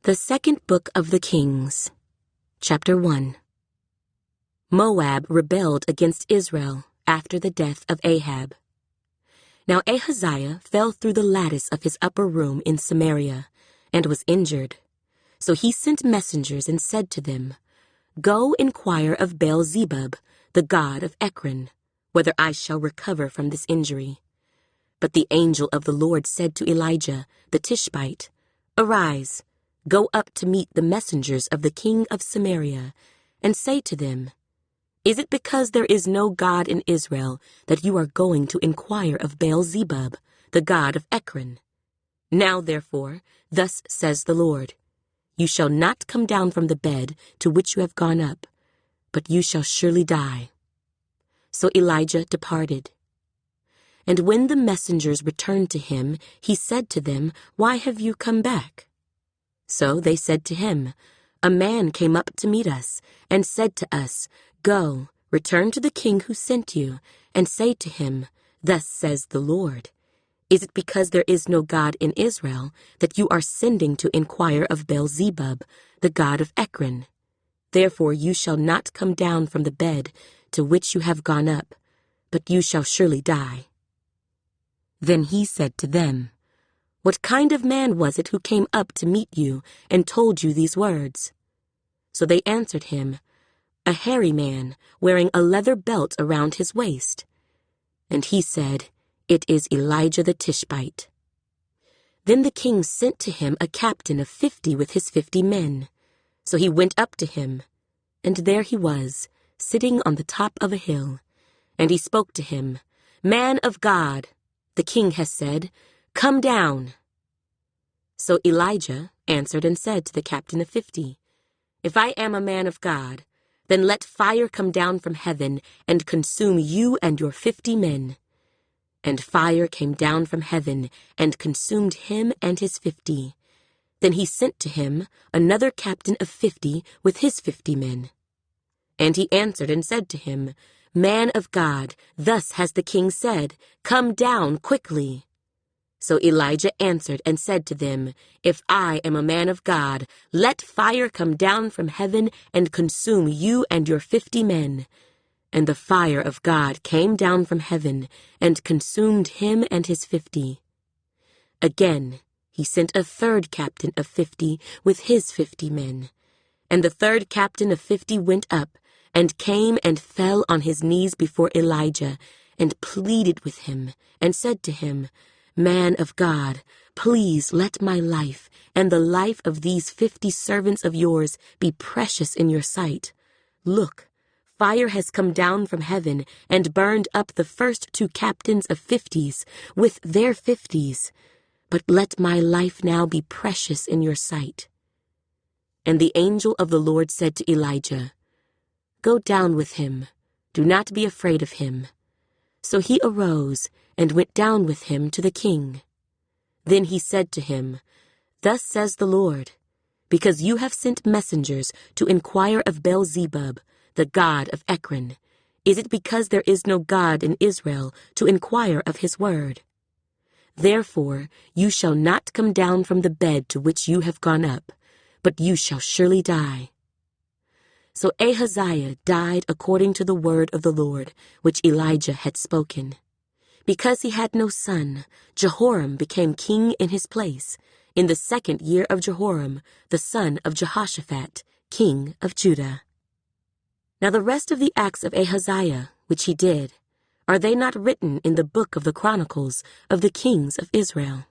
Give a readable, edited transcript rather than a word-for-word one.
The Second Book of the Kings, Chapter 1. Moab rebelled against Israel after the death of Ahab. Now Ahaziah fell through the lattice of his upper room in Samaria, and was injured. So he sent messengers and said to them, Go inquire of Baal-zebub, the god of Ekron, whether I shall recover from this injury. But the angel of the Lord said to Elijah, the Tishbite, Arise, go up to meet the messengers of the king of Samaria, and say to them, Is it because there is no God in Israel that you are going to inquire of Baal-zebub, the god of Ekron? Now therefore, thus says the Lord, You shall not come down from the bed to which you have gone up, but you shall surely die. So Elijah departed. And when the messengers returned to him, he said to them, Why have you come back? So they said to him, A man came up to meet us, and said to us, Go, return to the king who sent you, and say to him, Thus says the Lord, Is it because there is no God in Israel that you are sending to inquire of Baal-zebub, the god of Ekron? Therefore you shall not come down from the bed to which you have gone up, but you shall surely die. Then he said to them, What kind of man was it who came up to meet you and told you these words? So they answered him, A hairy man, wearing a leather belt around his waist. And he said, It is Elijah the Tishbite. Then the king sent to him a captain of 50 with his 50 men. So he went up to him, and there he was, sitting on the top of a hill. And he spoke to him, Man of God, the king has said, Come down. So Elijah answered and said to the captain of 50, If I am a man of God, then let fire come down from heaven and consume you and your 50 men. And fire came down from heaven and consumed him and his 50. Then he sent to him another captain of 50 with his 50 men. And he answered and said to him, Man of God, thus has the king said, Come down quickly. So Elijah answered and said to them, If I am a man of God, let fire come down from heaven and consume you and your 50 men. And the fire of God came down from heaven and consumed him and his 50. Again, he sent a third captain of 50 with his 50 men. And the third captain of 50 went up and came and fell on his knees before Elijah and pleaded with him and said to him, Man of God, please let my life and the life of these 50 servants of yours be precious in your sight. Look, fire has come down from heaven and burned up the first 2 captains of 50s with their 50s. But let my life now be precious in your sight. And the angel of the Lord said to Elijah, Go down with him. Do not be afraid of him. So he arose and went down with him to the king. Then he said to him, Thus says the Lord, Because you have sent messengers to inquire of Baal-zebub, the god of Ekron, is it because there is no God in Israel to inquire of his word? Therefore you shall not come down from the bed to which you have gone up, but you shall surely die. So Ahaziah died according to the word of the Lord, which Elijah had spoken. Because he had no son, Jehoram became king in his place, in the 2nd year of Jehoram, the son of Jehoshaphat, king of Judah. Now the rest of the acts of Ahaziah, which he did, are they not written in the book of the Chronicles of the kings of Israel?